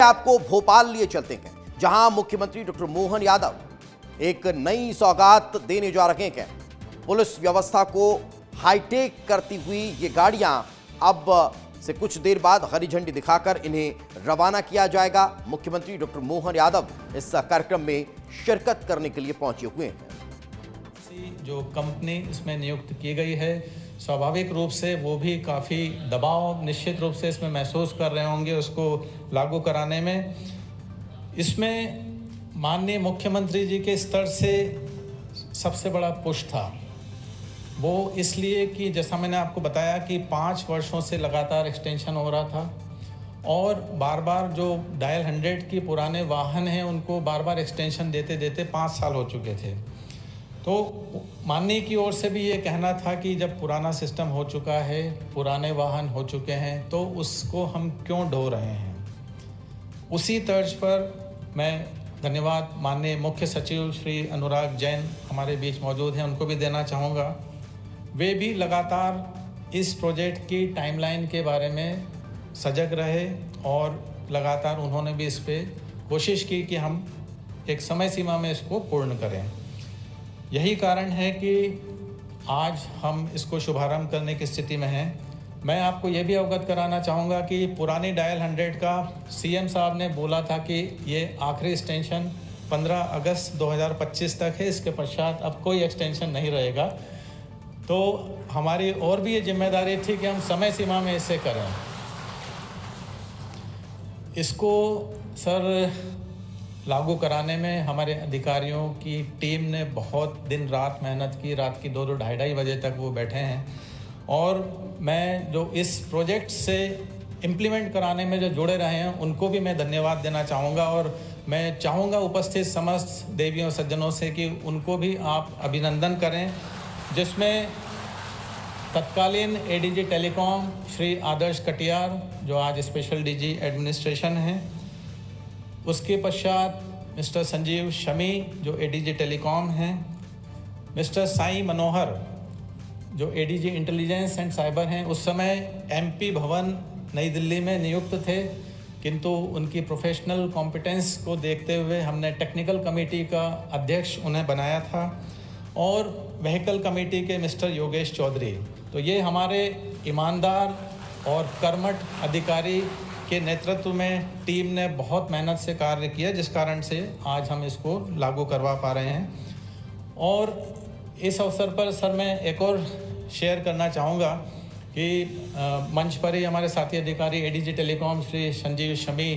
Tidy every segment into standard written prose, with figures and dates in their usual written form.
आपको भोपाल लिए चलते हैं, जहां मुख्यमंत्री डॉक्टर मोहन यादव एक नई सौगात देने जा रहे हैं। पुलिस व्यवस्था को हाईटेक करती हुई ये गाड़ियां अब से कुछ देर बाद हरी झंडी दिखाकर इन्हें रवाना किया जाएगा। मुख्यमंत्री डॉक्टर मोहन यादव इस कार्यक्रम में शिरकत करने के लिए पहुंचे हुए हैं। जो कंपनी इसमें नियुक्त की गई है, स्वाभाविक रूप से वो भी काफ़ी दबाव निश्चित रूप से इसमें महसूस कर रहे होंगे उसको लागू कराने में। इसमें माननीय मुख्यमंत्री जी के स्तर से सबसे बड़ा पुश था, वो इसलिए कि जैसा मैंने आपको बताया कि 5 वर्षों से लगातार एक्सटेंशन हो रहा था और बार बार जो डायल 100 की पुराने वाहन हैं उनको बार बार एक्सटेंशन देते देते 5 साल हो चुके थे। तो माननीय की ओर से भी ये कहना था कि जब पुराना सिस्टम हो चुका है, पुराने वाहन हो चुके हैं, तो उसको हम क्यों ढो रहे हैं। उसी तर्ज पर मैं धन्यवाद माननीय मुख्य सचिव श्री अनुराग जैन हमारे बीच मौजूद हैं, उनको भी देना चाहूँगा। वे भी लगातार इस प्रोजेक्ट की टाइमलाइन के बारे में सजग रहे और लगातार उन्होंने भी इस पर कोशिश की कि हम एक समय सीमा में इसको पूर्ण करें। यही कारण है कि आज हम इसको शुभारंभ करने की स्थिति में हैं। मैं आपको ये भी अवगत कराना चाहूँगा कि पुरानी डायल 100 का सीएम साहब ने बोला था कि ये आखिरी एक्सटेंशन 15 अगस्त 2025 तक है, इसके पश्चात अब कोई एक्सटेंशन नहीं रहेगा। तो हमारी और भी ये जिम्मेदारी थी कि हम समय सीमा में इसे करें। इसको सर लागू कराने में हमारे अधिकारियों की टीम ने बहुत दिन रात मेहनत की, रात की 2-2 ढाई बजे तक वो बैठे हैं। और मैं जो इस प्रोजेक्ट से इम्प्लीमेंट कराने में जो जुड़े रहे हैं उनको भी मैं धन्यवाद देना चाहूँगा और मैं चाहूँगा उपस्थित समस्त देवियों सज्जनों से कि उनको भी आप अभिनंदन करें, जिसमें तत्कालीन एडीजी टेलीकॉम श्री आदर्श कटियार जो आज स्पेशल डीजी एडमिनिस्ट्रेशन हैं, उसके पश्चात मिस्टर संजीव शमी जो एडीजी टेलीकॉम हैं, मिस्टर साई मनोहर जो एडीजी इंटेलिजेंस एंड साइबर हैं। उस समय एमपी भवन नई दिल्ली में नियुक्त थे, किंतु उनकी प्रोफेशनल कॉम्पिटेंस को देखते हुए हमने टेक्निकल कमेटी का अध्यक्ष उन्हें बनाया था और व्हीकल कमेटी के मिस्टर योगेश चौधरी। तो ये हमारे ईमानदार और कर्मठ अधिकारी के नेतृत्व में टीम ने बहुत मेहनत से कार्य किया, जिस कारण से आज हम इसको लागू करवा पा रहे हैं। और इस अवसर पर सर मैं एक और शेयर करना चाहूँगा कि मंच पर ही हमारे साथी अधिकारी एडीजी टेलीकॉम श्री संजीव शमी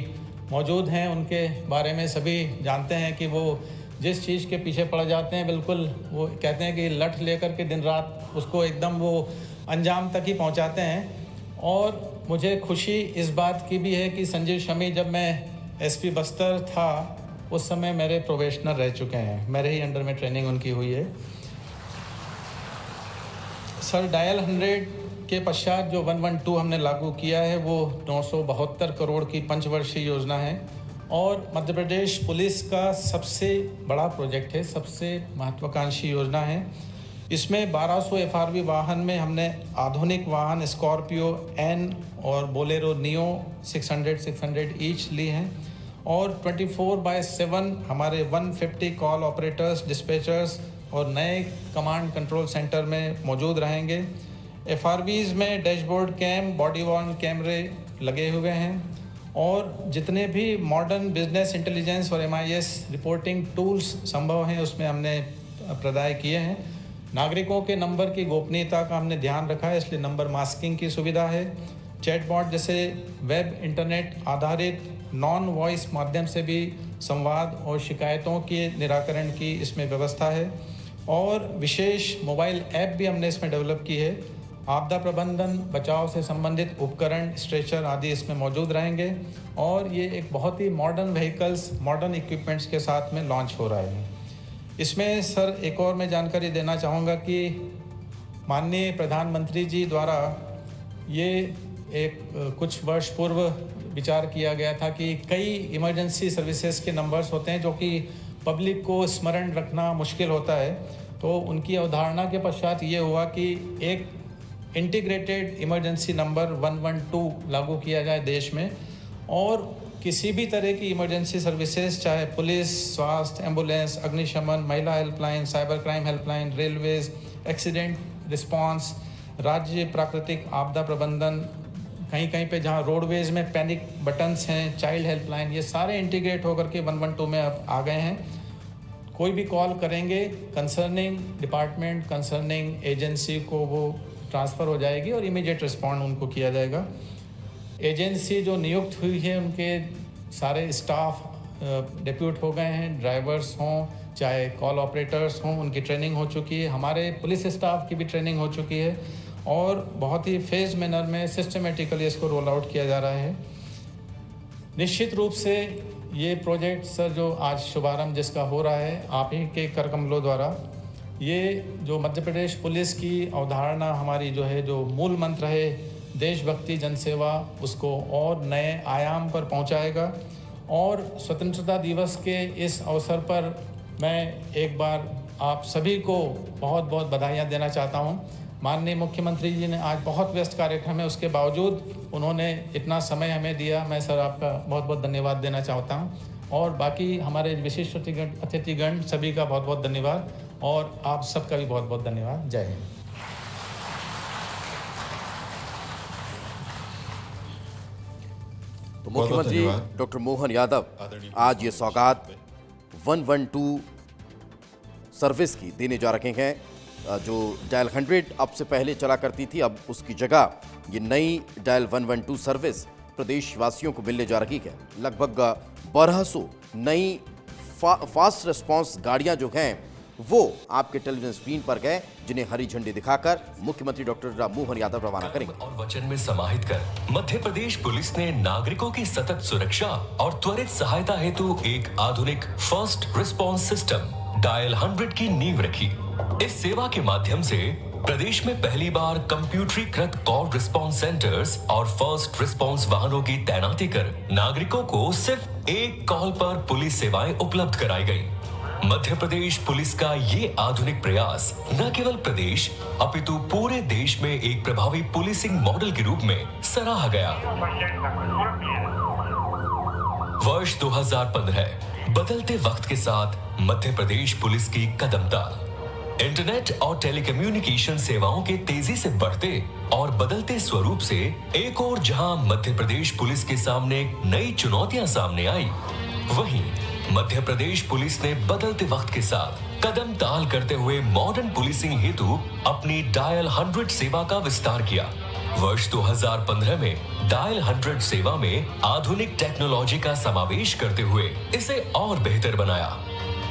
मौजूद हैं। उनके बारे में सभी जानते हैं कि वो जिस चीज़ के पीछे पड़ जाते हैं, बिल्कुल वो कहते हैं कि लठ लेकर के दिन रात उसको एकदम वो अंजाम तक ही पहुंचाते हैं। और मुझे खुशी इस बात की भी है कि संजीव शमी जब मैं एसपी बस्तर था उस समय मेरे प्रोबेशनर रह चुके हैं, मेरे ही अंडर में ट्रेनिंग उनकी हुई है। सर डायल 100 के पश्चात जो 112 हमने लागू किया है वो 972 करोड़ की 5 वर्षीय योजना है और मध्य प्रदेश पुलिस का सबसे बड़ा प्रोजेक्ट है, सबसे महत्वाकांक्षी योजना है। इसमें 1200 FRV वाहन में हमने आधुनिक वाहन स्कॉर्पियो एन और बोलेरो नियो 600 ईच ली हैं और 24/7 हमारे 150 कॉल ऑपरेटर्स, डिस्पैचर्स और नए कमांड कंट्रोल सेंटर में मौजूद रहेंगे। FRVs में डैशबोर्ड कैम, बॉडी वॉर्न कैमरे लगे हुए हैं और जितने भी मॉडर्न बिजनेस इंटेलिजेंस और MIS रिपोर्टिंग टूल्स संभव हैं उसमें हमने प्रदाय किए हैं। नागरिकों के नंबर की गोपनीयता का हमने ध्यान रखा है, इसलिए नंबर मास्किंग की सुविधा है। चैटबॉट जैसे वेब इंटरनेट आधारित नॉन वॉइस माध्यम से भी संवाद और शिकायतों के निराकरण की इसमें व्यवस्था है और विशेष मोबाइल ऐप भी हमने इसमें डेवलप की है। आपदा प्रबंधन, बचाव से संबंधित उपकरण, स्ट्रेचर आदि इसमें मौजूद रहेंगे और ये एक बहुत ही मॉडर्न व्हीकल्स, मॉडर्न इक्विपमेंट्स के साथ में लॉन्च हो रहा है। इसमें सर एक और मैं जानकारी देना चाहूँगा कि माननीय प्रधानमंत्री जी द्वारा ये एक कुछ वर्ष पूर्व विचार किया गया था कि कई इमरजेंसी सर्विसेज के नंबर्स होते हैं जो कि पब्लिक को स्मरण रखना मुश्किल होता है। तो उनकी अवधारणा के पश्चात ये हुआ कि एक इंटीग्रेटेड इमरजेंसी नंबर 112 लागू किया जाए देश में और किसी भी तरह की इमरजेंसी सर्विसेज, चाहे पुलिस, स्वास्थ्य, एम्बुलेंस, अग्निशमन, महिला helpline, cyber crime helpline, railways, accident response, राज्य प्राकृतिक आपदा प्रबंधन, कहीं कहीं पे जहाँ रोडवेज में पैनिक बटन्स हैं, चाइल्ड हेल्पलाइन, ये सारे इंटीग्रेट होकर के 112 में अब आ गए हैं। कोई भी कॉल करेंगे कंसर्निंग डिपार्टमेंट, कंसर्निंग एजेंसी को वो ट्रांसफ़र हो जाएगी और इमीडिएट रिस्पॉन्ड उनको किया जाएगा। एजेंसी जो नियुक्त हुई है उनके सारे स्टाफ डिप्यूट हो गए हैं, ड्राइवर्स हों चाहे कॉल ऑपरेटर्स हों, उनकी ट्रेनिंग हो चुकी है। हमारे पुलिस स्टाफ की भी ट्रेनिंग हो चुकी है और बहुत ही फेज मैनर में सिस्टमेटिकली इसको रोल आउट किया जा रहा है। निश्चित रूप से ये प्रोजेक्ट सर जो आज शुभारंभ जिसका हो रहा है आप ही के कर कमलों द्वारा, ये जो मध्य प्रदेश पुलिस की अवधारणा हमारी जो है, जो मूल मंत्र है देशभक्ति जनसेवा, उसको और नए आयाम पर पहुंचाएगा। और स्वतंत्रता दिवस के इस अवसर पर मैं एक बार आप सभी को बहुत बहुत बधाइयाँ देना चाहता हूं। माननीय मुख्यमंत्री जी ने आज बहुत व्यस्त कार्यक्रम है, उसके बावजूद उन्होंने इतना समय हमें दिया। मैं सर आपका बहुत बहुत धन्यवाद देना चाहता हूं और बाकी हमारे विशिष्ट अतिथिगण सभी का बहुत बहुत धन्यवाद और आप सबका भी बहुत बहुत धन्यवाद। जय हिंद। तो मुख्यमंत्री डॉक्टर मोहन यादव आज ये सौगात 112 सर्विस की देने जा रहे हैं। जो डायल 100 अब से पहले चला करती थी, अब उसकी जगह ये नई डायल 112 सर्विस प्रदेशवासियों को मिलने जा रही है। लगभग 1200 नई फास्ट रिस्पांस गाड़ियां जो हैं वो आपके टेलीविजन स्क्रीन पर गए, जिन्हें हरी झंडी दिखाकर मुख्यमंत्री डॉक्टर मोहन यादव रवाना करेंगे। और वचन में समाहित कर मध्य प्रदेश पुलिस ने नागरिकों की सतत सुरक्षा और त्वरित सहायता हेतु एक आधुनिक फर्स्ट रिस्पांस सिस्टम डायल 100 की नींव रखी। इस सेवा के माध्यम से प्रदेश में पहली बार कंप्यूटरीकृत कॉल रिस्पांस सेंटर्स और फर्स्ट रिस्पांस वाहनों की तैनाती कर नागरिकों को सिर्फ एक कॉल पर पुलिस सेवाएं उपलब्ध कराई गई। मध्य प्रदेश पुलिस का ये आधुनिक प्रयास न केवल प्रदेश अपितु पूरे देश में एक प्रभावी पुलिसिंग मॉडल के रूप में सराहा गया। वर्ष 2015 बदलते वक्त के साथ मध्य प्रदेश पुलिस की कदम ताल। इंटरनेट और टेलीकम्युनिकेशन सेवाओं के तेजी से बढ़ते और बदलते स्वरूप से एक और जहां मध्य प्रदेश पुलिस के सामने नई चुनौतियां सामने आई, वहीं मध्य प्रदेश पुलिस ने बदलते वक्त के साथ कदम ताल करते हुए मॉडर्न पुलिसिंग हेतु अपनी डायल 100 सेवा का विस्तार किया। वर्ष 2015 में डायल 100 सेवा में आधुनिक टेक्नोलॉजी का समावेश करते हुए इसे और बेहतर बनाया।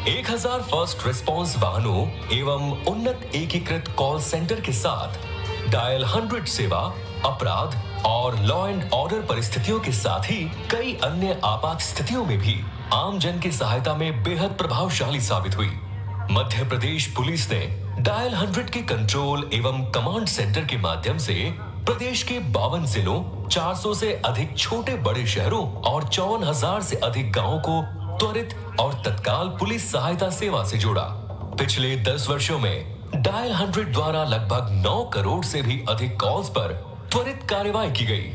1000 फर्स्ट रिस्पांस वाहनों एवं उन्नत एकीकृत कॉल सेंटर के साथ डायल 100 सेवा अपराध और लॉ एंड ऑर्डर परिस्थितियों के साथ ही कई अन्य आपात स्थितियों में भी आम जन की सहायता में बेहद प्रभावशाली साबित हुई। मध्य प्रदेश पुलिस ने डायल 100 के कंट्रोल एवं कमांड सेंटर के माध्यम से प्रदेश के 52 जिलों, 400 से अधिक छोटे बड़े शहरों और 54,000 से अधिक गांवों को त्वरित और तत्काल पुलिस सहायता सेवा से जोड़ा। पिछले 10 वर्षों में डायल 100 द्वारा लगभग 9 करोड़ से भी अधिक कॉल्स पर त्वरित कार्रवाई की गई।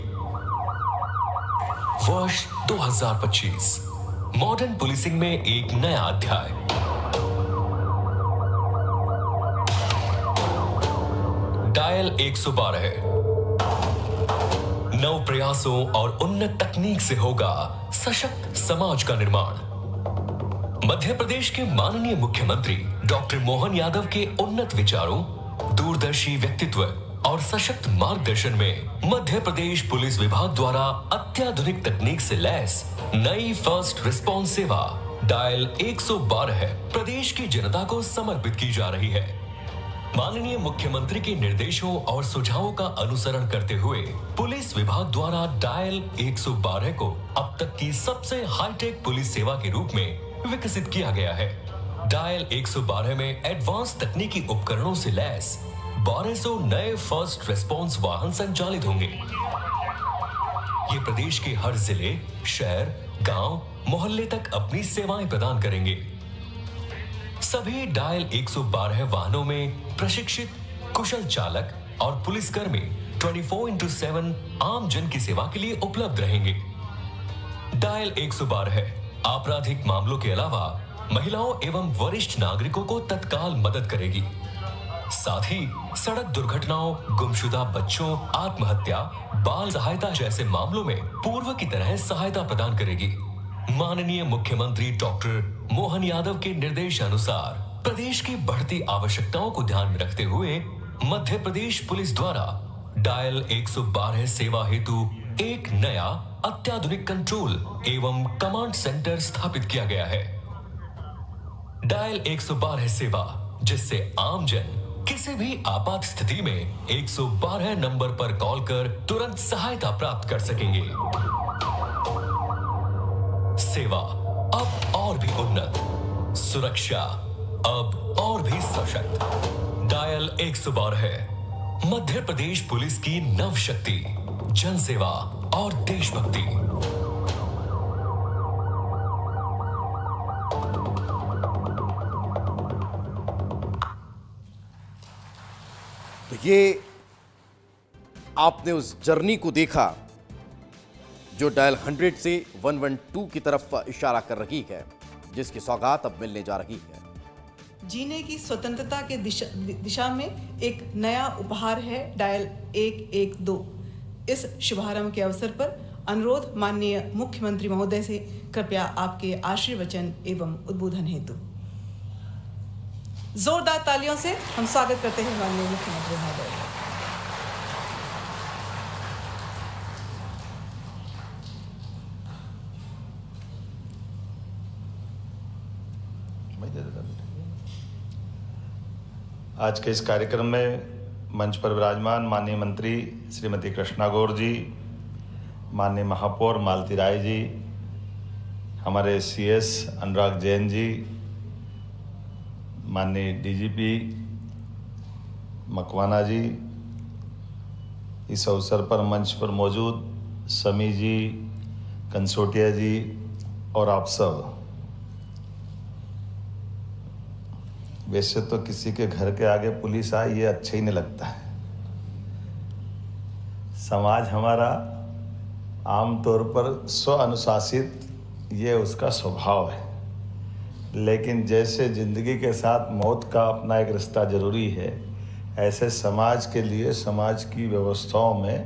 वर्ष 2025 मॉडर्न पुलिसिंग में एक नया अध्याय। डायल 112 नव प्रयासों और उन्नत तकनीक से होगा सशक्त समाज का निर्माण। मध्य प्रदेश के माननीय मुख्यमंत्री डॉक्टर मोहन यादव के उन्नत विचारों, दूरदर्शी व्यक्तित्व और सशक्त मार्गदर्शन में मध्य प्रदेश पुलिस विभाग द्वारा अत्याधुनिक तकनीक से लैस नई फर्स्ट रिस्पांस सेवा डायल 112 प्रदेश की जनता को समर्पित की जा रही है। माननीय मुख्यमंत्री के निर्देशों और सुझावों का अनुसरण करते हुए पुलिस विभाग द्वारा डायल 112 को अब तक की सबसे हाईटेक पुलिस सेवा के रूप में विकसित किया गया है। डायल 112 में एडवांस तकनीकी उपकरणों से लैस 1200 नए फर्स्ट रिस्पांस वाहन संचालित होंगे। ये प्रदेश के हर जिले, शहर, गांव, मोहल्ले तक अपनी सेवाएं प्रदान करेंगे। सभी डायल 112 वाहनों में प्रशिक्षित कुशल चालक और पुलिसकर्मी 24/7 आम जन की सेवा के लिए उपलब्ध रहेंगे। डायल 112 है आपराधिक मामलों के अलावा महिलाओं एवं वरिष्ठ नागरिकों को तत्काल मदद करेगी। साथ ही सड़क दुर्घटनाओं, गुमशुदा बच्चों, आत्महत्या, बाल सहायता जैसे मामलों में पूर्व की तरह सहायता प्रदान करेगी। माननीय मुख्यमंत्री डॉक्टर मोहन यादव के निर्देशानुसार प्रदेश की बढ़ती आवश्यकताओं को ध्यान में रखते हुए मध्य प्रदेश पुलिस द्वारा डायल 112 सेवा हेतु एक नया अत्याधुनिक कंट्रोल एवं कमांड सेंटर स्थापित किया गया है। डायल 112 सेवा, जिससे आमजन किसी भी आपात स्थिति में 112 नंबर पर कॉल कर तुरंत सहायता प्राप्त कर सकेंगे। सेवा अब और भी उन्नत, सुरक्षा अब और भी सशक्त। डायल 112 है मध्य प्रदेश पुलिस की नव शक्ति, जनसेवा और देशभक्ति। तो ये आपने उस जर्नी को देखा जो डायल 100 से 112 की तरफ इशारा कर रही है, जिसकी सौगात अब मिलने जा रही है। जीने की स्वतंत्रता के दिशा में एक नया उपहार है डायल 112। इस शुभारंभ के अवसर पर अनुरोध माननीय मुख्यमंत्री महोदय से कृपया आपके आशीर्वचन एवं उद्बोधन हेतु। जोरदार तालियों से हम स्वागत करते हैं माननीय मुख्यमंत्री महोदय। आज के इस कार्यक्रम में मंच पर विराजमान माननीय मंत्री श्रीमती कृष्णा गौर जी, माननीय महापौर मालती राय जी, हमारे CS अनुराग जैन जी, माननीय DGP मकवाना जी, इस अवसर पर मंच पर मौजूद समी जी, कंसोटिया जी और आप सब। वैसे तो किसी के घर के आगे पुलिस आए ये अच्छा ही नहीं लगता है। समाज हमारा आमतौर पर स्व अनुशासित ये उसका स्वभाव है, लेकिन जैसे ज़िंदगी के साथ मौत का अपना एक रिश्ता ज़रूरी है, ऐसे समाज के लिए समाज की व्यवस्थाओं में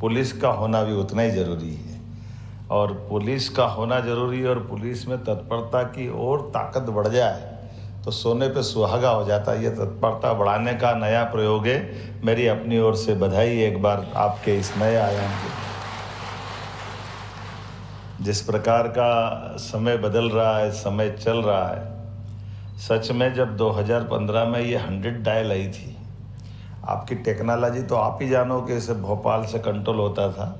पुलिस का होना भी उतना ही ज़रूरी है। और पुलिस का होना ज़रूरी है, और पुलिस में तत्परता की और ताकत बढ़ जाए तो सोने पे सुहागा हो जाता है। ये तत्परता बढ़ाने का नया प्रयोग है। मेरी अपनी ओर से बधाई एक बार आपके इस नए आयाम के। जिस प्रकार का समय बदल रहा है, समय चल रहा है, सच में जब 2015 में ये 100 डायल आई थी, आपकी टेक्नोलॉजी तो आप ही जानो कि इसे भोपाल से कंट्रोल होता था।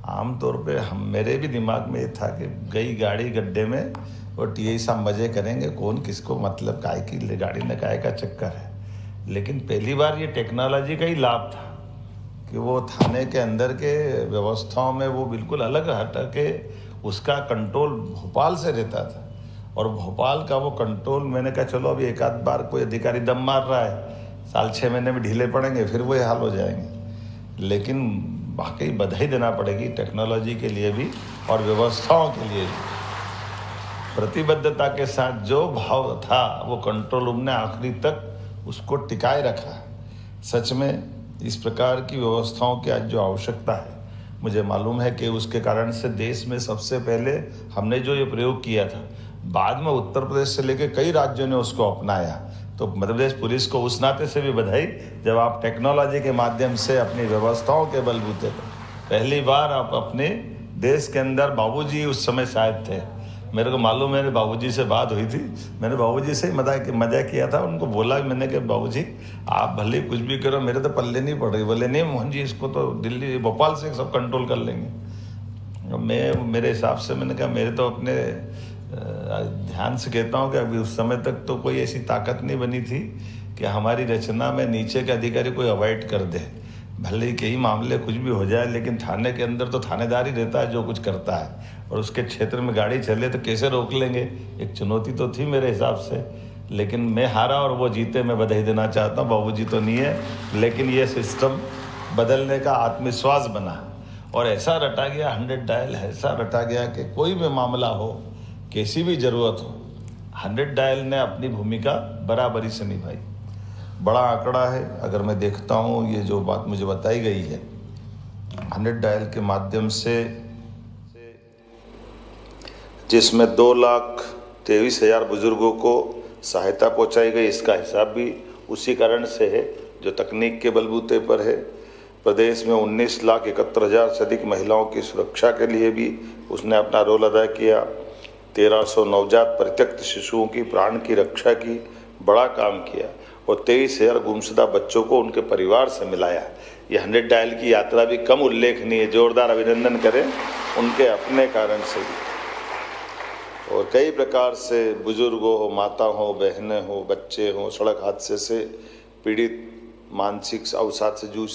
आमतौर पे मेरे भी दिमाग में ये था कि गई गाड़ी गड्ढे में और TI साहब मजे करेंगे, कौन किसको मतलब काय की गाड़ी ने काय का चक्कर है। लेकिन पहली बार ये टेक्नोलॉजी का ही लाभ था कि वो थाने के अंदर के व्यवस्थाओं में वो बिल्कुल अलग हट के उसका कंट्रोल भोपाल से रहता था। और भोपाल का वो कंट्रोल, मैंने कहा चलो अभी एक आध बार कोई अधिकारी दम मार रहा है, साल 6 महीने में ढीले पड़ेंगे, फिर वही हाल हो जाएंगे। लेकिन वाकई बधाई देना पड़ेगी टेक्नोलॉजी के लिए भी और व्यवस्थाओं के लिए भी। प्रतिबद्धता के साथ जो भाव था वो कंट्रोल रूम ने आखिरी तक उसको टिकाए रखा। सच में इस प्रकार की व्यवस्थाओं की आज जो आवश्यकता है, मुझे मालूम है कि उसके कारण से देश में सबसे पहले हमने जो ये प्रयोग किया था, बाद में उत्तर प्रदेश से लेकर कई राज्यों ने उसको अपनाया। तो मध्य प्रदेश पुलिस को उस नाते से भी बधाई जब आप टेक्नोलॉजी के माध्यम से अपनी व्यवस्थाओं के बलबूते पर पहली बार आप अपने देश के अंदर, बाबूजी उस समय शायद थे, मेरे को मालूम है, मेरे बाबूजी से बात हुई थी, मैंने बाबूजी से मजा किया था, उनको बोला मैंने कि बाबूजी आप भले कुछ भी करो, मेरे तो पल्ले नहीं पड़ रही। बोले नहीं मोहन जी, इसको तो दिल्ली भोपाल से सब कंट्रोल कर लेंगे। मेरे हिसाब से मैंने कहा मेरे तो अपने ध्यान से कहता हूँ कि अभी उस समय तक तो कोई ऐसी ताकत नहीं बनी थी कि हमारी रचना में नीचे के अधिकारी कोई अवॉइड कर दे। भले ही कई मामले कुछ भी हो जाए, लेकिन थाने के अंदर तो थानेदार ही रहता है जो कुछ करता है, और उसके क्षेत्र में गाड़ी चले तो कैसे रोक लेंगे। एक चुनौती तो थी मेरे हिसाब से, लेकिन मैं हारा और वो जीते। मैं बधाई देना चाहता हूँ, बाबूजी तो नहीं है, लेकिन ये सिस्टम बदलने का आत्मविश्वास बना। और ऐसा रटा गया 100 डायल, ऐसा रटा गया कि कोई भी मामला हो, कैसी भी ज़रूरत हो, 100 डायल ने अपनी भूमिका बराबरी से निभाई। बड़ा आंकड़ा है। अगर मैं देखता हूँ ये जो बात मुझे बताई गई है, 100 डायल के माध्यम से जिसमें 2,23,000 बुजुर्गों को सहायता पहुंचाई गई, इसका हिसाब भी उसी कारण से है जो तकनीक के बलबूते पर है। प्रदेश में 19,71,000 से अधिक महिलाओं की सुरक्षा के लिए भी उसने अपना रोल अदा किया। 1,300 नवजात परित्यक्त शिशुओं की प्राण की रक्षा की, बड़ा काम किया और 23,000 गुमशुदा बच्चों को उनके परिवार से मिलाया। ये 100 डायल की यात्रा भी कम उल्लेखनीय है। जोरदार अभिनंदन करें उनके अपने कारण से भी। और कई प्रकार से बुजुर्गों हो, माता हो, बहनें हो, बच्चे हों, सड़क हादसे से पीड़ित, मानसिक अवसाद से जूझ